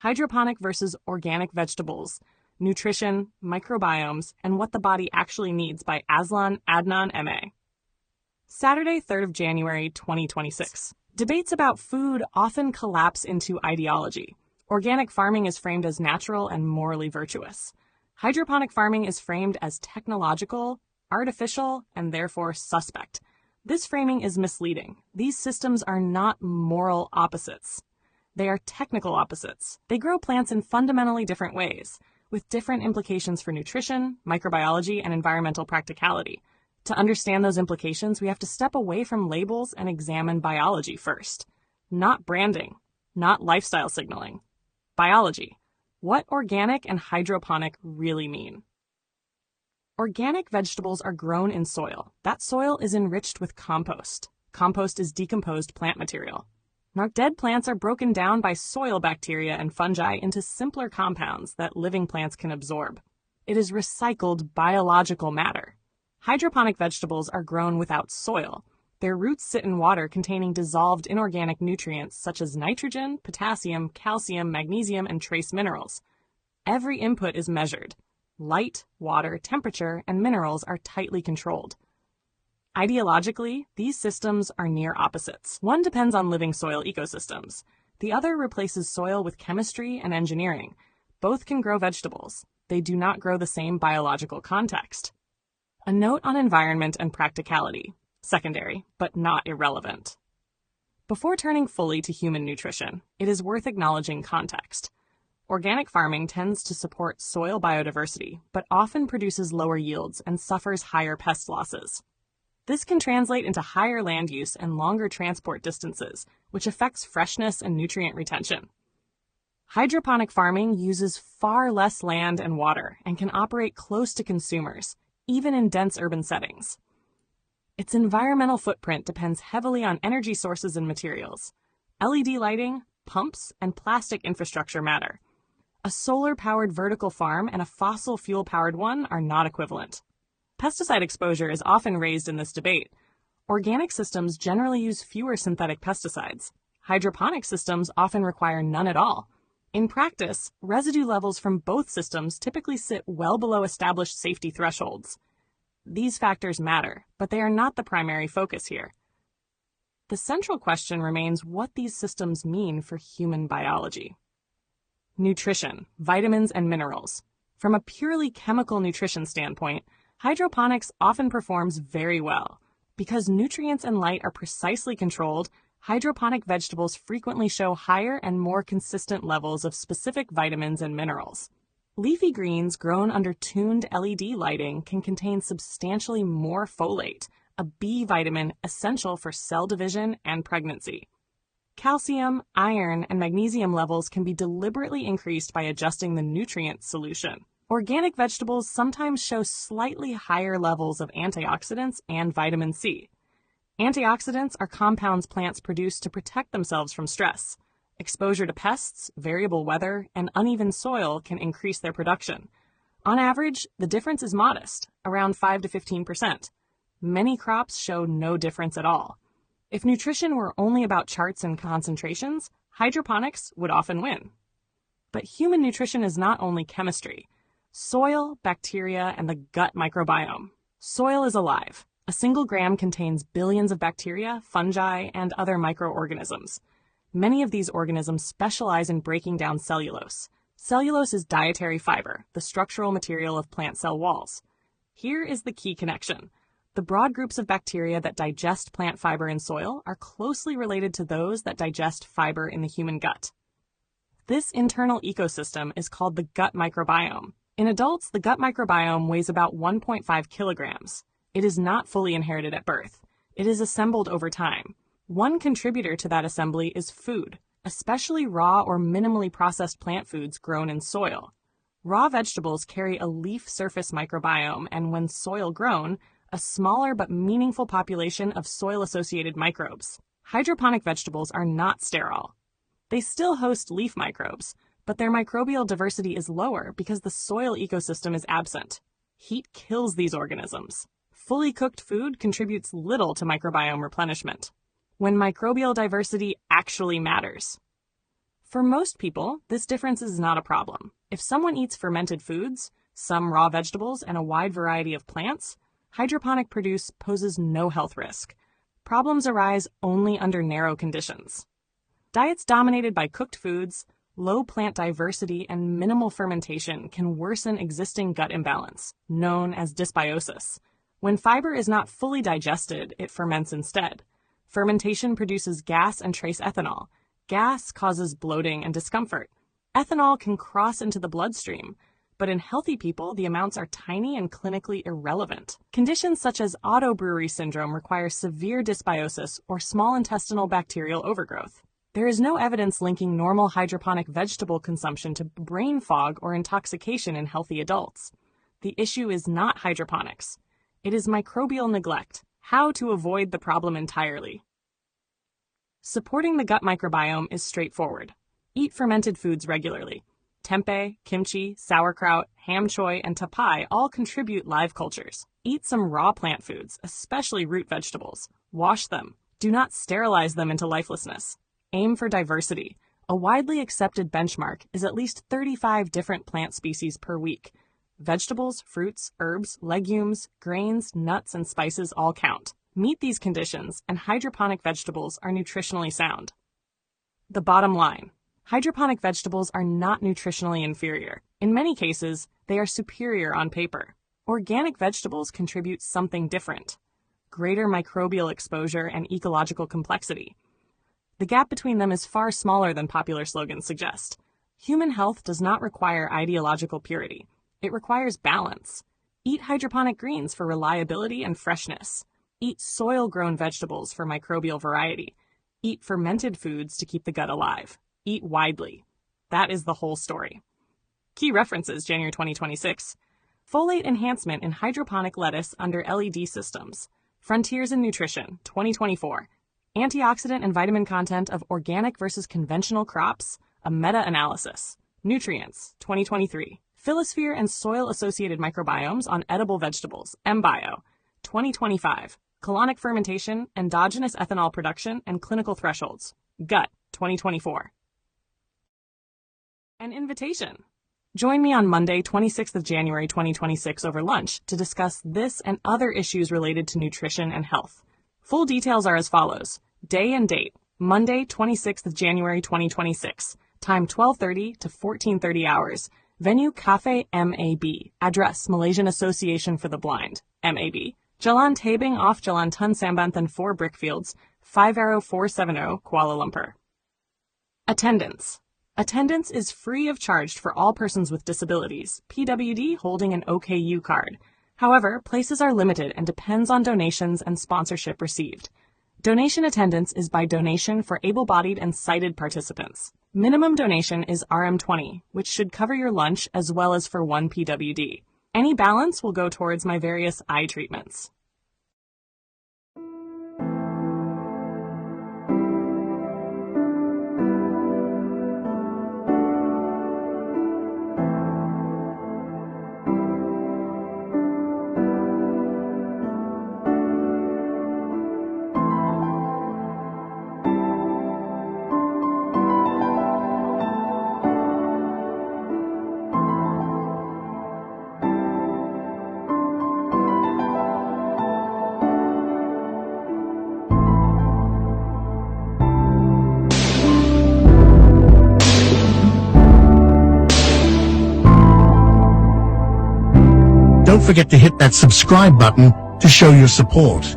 Hydroponic versus organic vegetables, nutrition, microbiomes, and what the body actually needs by AZLAN ADNAN MA. Saturday, 3rd of January, 2026. Debates about food often collapse into ideology. Organic farming is framed as natural and morally virtuous. Hydroponic farming is framed as technological, artificial, and therefore suspect. This framing is misleading. These systems are not moral opposites. They are technical opposites. They grow plants in fundamentally different ways, with different implications for nutrition, microbiology, and environmental practicality. To understand those implications, we have to step away from labels and examine biology first. Not branding, not lifestyle signaling. Biology. What organic and hydroponic really mean. Organic vegetables are grown in soil. That soil is enriched with compost. Compost is decomposed plant material. Now, dead plants are broken down by soil bacteria and fungi into simpler compounds that living plants can absorb. It is recycled biological matter. Hydroponic vegetables are grown without soil. Their roots sit in water containing dissolved inorganic nutrients such as nitrogen, potassium, calcium, magnesium, and trace minerals. Every input is measured. Light, water, temperature, and minerals are tightly controlled. Ideologically, these systems are near opposites. One depends on living soil ecosystems. The other replaces soil with chemistry and engineering. Both can grow vegetables. They do not grow the same biological context. A note on environment and practicality. Secondary, but not irrelevant. Before turning fully to human nutrition, it is worth acknowledging context. Organic farming tends to support soil biodiversity, but often produces lower yields and suffers higher pest losses. This can translate into higher land use and longer transport distances, which affects freshness and nutrient retention. Hydroponic farming uses far less land and water and can operate close to consumers, even in dense urban settings. Its environmental footprint depends heavily on energy sources and materials. LED lighting, pumps, and plastic infrastructure matter. A solar-powered vertical farm and a fossil fuel-powered one are not equivalent. Pesticide exposure is often raised in this debate. Organic systems generally use fewer synthetic pesticides. Hydroponic systems often require none at all. In practice, residue levels from both systems typically sit well below established safety thresholds. These factors matter, but they are not the primary focus here. The central question remains what these systems mean for human biology. Nutrition, vitamins, and minerals. From a purely chemical nutrition standpoint, hydroponics often performs very well. Because nutrients and light are precisely controlled, hydroponic vegetables frequently show higher and more consistent levels of specific vitamins and minerals. Leafy greens grown under tuned LED lighting can contain substantially more folate, a B vitamin essential for cell division and pregnancy. Calcium, iron, and magnesium levels can be deliberately increased by adjusting the nutrient solution. Organic vegetables sometimes show slightly higher levels of antioxidants and vitamin C. Antioxidants are compounds plants produce to protect themselves from stress. Exposure to pests, variable weather, and uneven soil can increase their production. On average, the difference is modest, around 5 to 15%. Many crops show no difference at all. If nutrition were only about charts and concentrations, hydroponics would often win. But human nutrition is not only chemistry. Soil, bacteria, and the gut microbiome. Soil is alive. A single gram contains billions of bacteria, fungi, and other microorganisms. Many of these organisms specialize in breaking down cellulose. Cellulose is dietary fiber, the structural material of plant cell walls. Here is the key connection. The broad groups of bacteria that digest plant fiber in soil are closely related to those that digest fiber in the human gut. This internal ecosystem is called the gut microbiome. In adults, the gut microbiome weighs about 1.5 kilograms. It is not fully inherited at birth. It is assembled over time. One contributor to that assembly is food, especially raw or minimally processed plant foods grown in soil. Raw vegetables carry a leaf surface microbiome and, when soil grown, a smaller but meaningful population of soil-associated microbes. Hydroponic vegetables are not sterile. They still host leaf microbes, but their microbial diversity is lower because the soil ecosystem is absent. Heat kills these organisms. Fully cooked food contributes little to microbiome replenishment. When microbial diversity actually matters. For most people, this difference is not a problem. If someone eats fermented foods, some raw vegetables, and a wide variety of plants, hydroponic produce poses no health risk. Problems arise only under narrow conditions. Diets dominated by cooked foods, low plant diversity, and minimal fermentation can worsen existing gut imbalance, known as dysbiosis. When fiber is not fully digested, it ferments instead. Fermentation produces gas and trace ethanol. Gas causes bloating and discomfort. Ethanol can cross into the bloodstream, but in healthy people, the amounts are tiny and clinically irrelevant. Conditions such as autobrewery syndrome require severe dysbiosis or small intestinal bacterial overgrowth. There is no evidence linking normal hydroponic vegetable consumption to brain fog or intoxication in healthy adults. The issue is not hydroponics. It is microbial neglect, how to avoid the problem entirely. Supporting the gut microbiome is straightforward. Eat fermented foods regularly. Tempeh, kimchi, sauerkraut, ham choy, and tapai all contribute live cultures. Eat some raw plant foods, especially root vegetables. Wash them. Do not sterilize them into lifelessness. Aim for diversity. A widely accepted benchmark is at least 35 different plant species per week. Vegetables, fruits, herbs, legumes, grains, nuts, and spices all count. Meet these conditions, and hydroponic vegetables are nutritionally sound. The bottom line. Hydroponic vegetables are not nutritionally inferior. In many cases, they are superior on paper. Organic vegetables contribute something different: greater microbial exposure and ecological complexity. The gap between them is far smaller than popular slogans suggest. Human health does not require ideological purity. It requires balance. Eat hydroponic greens for reliability and freshness. Eat soil-grown vegetables for microbial variety. Eat fermented foods to keep the gut alive. Eat widely. That is the whole story. Key references, January 2026. Folate enhancement in hydroponic lettuce under LED systems. Frontiers in Nutrition, 2024. Antioxidant and vitamin content of organic versus conventional crops, a meta-analysis. Nutrients, 2023. Phyllosphere and soil-associated microbiomes on edible vegetables, mBio, 2025. Colonic fermentation, endogenous ethanol production, and clinical thresholds. Gut, 2024. An invitation. Join me on Monday, 26th of January 2026 over lunch to discuss this and other issues related to nutrition and health. Full details are as follows. Day and date, Monday, 26th of January 2026. Time 12:30 to 14:30 hours. Venue Cafe MAB. Address Malaysian Association for the Blind, MAB. Jalan Tabing off Jalan Tun Sambanthan 4 Brickfields, 50470, Kuala Lumpur. Attendance. Attendance is free of charge for all persons with disabilities, PWD holding an OKU card. However, places are limited and depends on donations and sponsorship received. Donation attendance is by donation for able-bodied and sighted participants. Minimum donation is RM20, which should cover your lunch as well as for one PWD. Any balance will go towards my various eye treatments. Don't forget to hit that subscribe button to show your support.